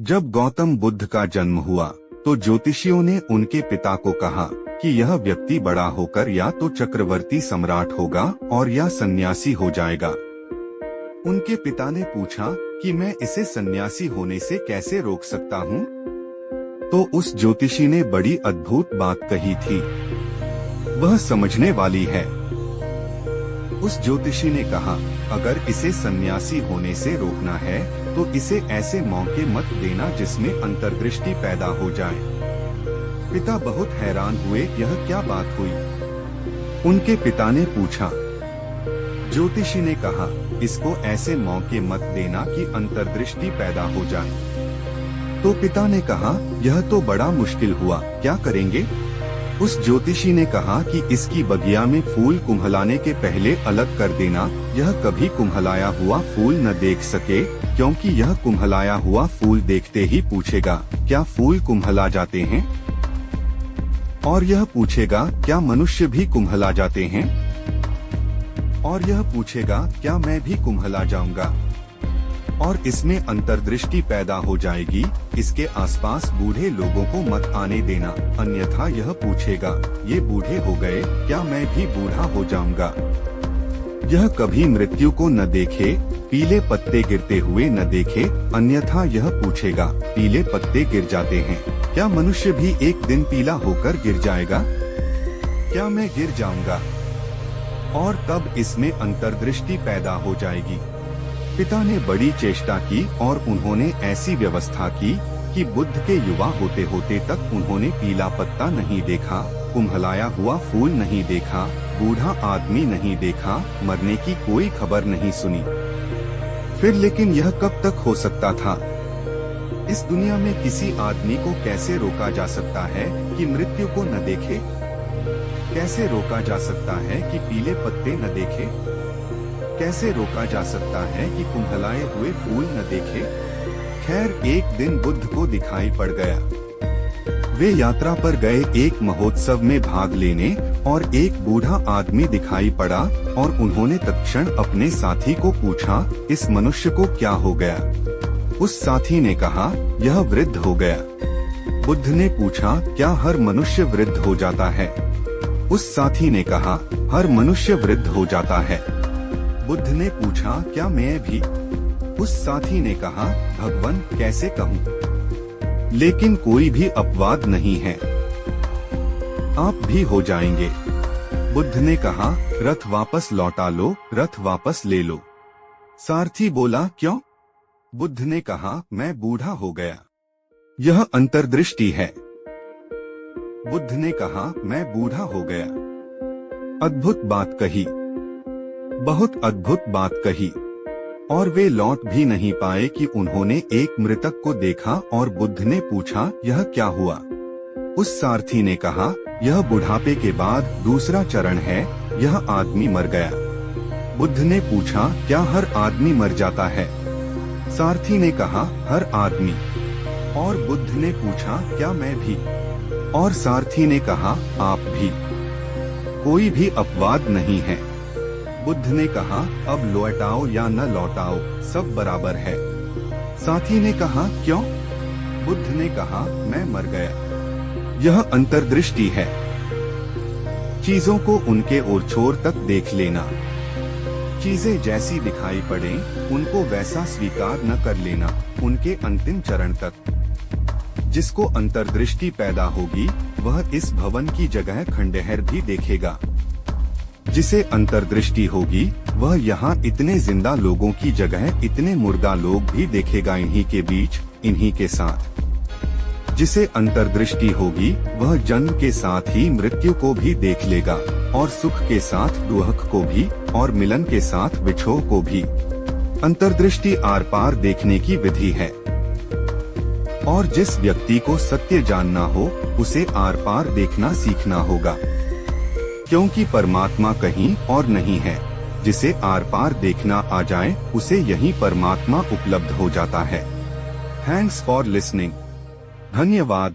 जब गौतम बुद्ध का जन्म हुआ तो ज्योतिषियों ने उनके पिता को कहा कि यह व्यक्ति बड़ा होकर या तो चक्रवर्ती सम्राट होगा और या सन्यासी हो जाएगा। उनके पिता ने पूछा कि मैं इसे सन्यासी होने से कैसे रोक सकता हूँ? तो उस ज्योतिषी ने बड़ी अद्भुत बात कही थी, वह समझने वाली है। उस ज्योतिषी ने कहा, अगर इसे सन्यासी होने से रोकना है तो इसे ऐसे मौके मत देना जिसमें अंतर्दृष्टि पैदा हो जाए। पिता बहुत हैरान हुए, यह क्या बात हुई? उनके पिता ने पूछा। ज्योतिषी ने कहा, इसको ऐसे मौके मत देना कि अंतर्दृष्टि पैदा हो जाए। तो पिता ने कहा, यह तो बड़ा मुश्किल हुआ, क्या करेंगे? उस ज्योतिषी ने कहा कि इसकी बगिया में फूल कुम्हलाने के पहले अलग कर देना, यह कभी कुम्हलाया हुआ फूल न देख सके, क्योंकि यह कुम्हलाया हुआ फूल देखते ही पूछेगा, क्या फूल कुम्हला जाते हैं? और यह पूछेगा, क्या मनुष्य भी कुम्हला जाते हैं? और यह पूछेगा, क्या मैं भी कुम्हला जाऊंगा? और इसमें अंतर्दृष्टि पैदा हो जाएगी, इसके आसपास बूढ़े लोगों को मत आने देना, अन्यथा यह पूछेगा, ये बूढ़े हो गए, क्या मैं भी बूढ़ा हो जाऊंगा? यह कभी मृत्यु को न देखे, पीले पत्ते गिरते हुए न देखे, अन्यथा यह पूछेगा, पीले पत्ते गिर जाते हैं, क्या मनुष्य भी एक दिन पीला होकर गिर जाएगा? क्या मैं गिर जाऊंगा? और तब इसमें अंतर्दृष्टि पैदा हो जाएगी। पिता ने बड़ी चेष्टा की और उन्होंने ऐसी व्यवस्था की कि बुद्ध के युवा होते होते तक उन्होंने पीला पत्ता नहीं देखा, कुम्हलाया हुआ फूल नहीं देखा, बूढ़ा आदमी नहीं देखा, मरने की कोई खबर नहीं सुनी। फिर लेकिन यह कब तक हो सकता था? इस दुनिया में किसी आदमी को कैसे रोका जा सकता है कि मृत्यु को न देखे? कैसे रोका जा सकता है कि पीले पत्ते न देखे? कैसे रोका जा सकता है कि कुम्हलाए हुए फूल न देखे? खैर, एक दिन बुद्ध को दिखाई पड़ गया। वे यात्रा पर गए एक महोत्सव में भाग लेने और एक बूढ़ा आदमी दिखाई पड़ा और उन्होंने तत्क्षण अपने साथी को पूछा, इस मनुष्य को क्या हो गया? उस साथी ने कहा, यह वृद्ध हो गया। बुद्ध ने पूछा, क्या हर मनुष्य वृद्ध हो जाता है? उस साथी ने कहा, हर मनुष्य वृद्ध हो जाता है। बुद्ध ने पूछा, क्या मैं भी? उस साथी ने कहा, भगवान, कैसे कहूँ? लेकिन कोई भी अपवाद नहीं है, आप भी हो जाएंगे। बुद्ध ने कहा, रथ वापस लौटा लो, रथ वापस ले लो। सारथी बोला, क्यों? बुद्ध ने कहा, मैं बूढ़ा हो गया। यह अंतर्दृष्टि है। बुद्ध ने कहा, मैं बूढ़ा हो गया। अद्भुत बात कही, बहुत अद्भुत बात कही। और वे लौट भी नहीं पाए कि उन्होंने एक मृतक को देखा और बुद्ध ने पूछा, यह क्या हुआ? उस सारथी ने कहा, यह बुढ़ापे के बाद दूसरा चरण है, यह आदमी मर गया। बुद्ध ने पूछा, क्या हर आदमी मर जाता है? सारथी ने कहा, हर आदमी। और बुद्ध ने पूछा, क्या मैं भी? और सारथी ने कहा, आप भी। कोई भी अपवाद नहीं है। बुद्ध ने कहा, अब लौटाओ या न लौटाओ, सब बराबर है। साथी ने कहा, क्यों? बुद्ध ने कहा, मैं मर गया। यह अंतर्दृष्टि है। चीजों को उनके ओर छोर तक देख लेना। चीजें जैसी दिखाई पड़े, उनको वैसा स्वीकार न कर लेना, उनके अंतिम चरण तक। जिसको अंतर्दृष्टि पैदा होगी, वह इस भवन की जगह खंडहर भी देखेगा। जिसे अंतर्दृष्टि होगी, वह यहाँ इतने जिंदा लोगों की जगह इतने मुर्दा लोग भी देखेगा, इन्हीं के बीच, इन्हीं के साथ। जिसे अंतर्दृष्टि होगी, वह जन्म के साथ ही मृत्यु को भी देख लेगा, और सुख के साथ दुख को भी, और मिलन के साथ विछोह को भी। अंतर्दृष्टि आर पार देखने की विधि है। और जिस व्यक्ति को सत्य जानना हो, उसे आर पार देखना सीखना होगा, क्योंकि परमात्मा कहीं और नहीं है। जिसे आर पार देखना आ जाए, उसे यही परमात्मा उपलब्ध हो जाता है। Thanks for listening. धन्यवाद।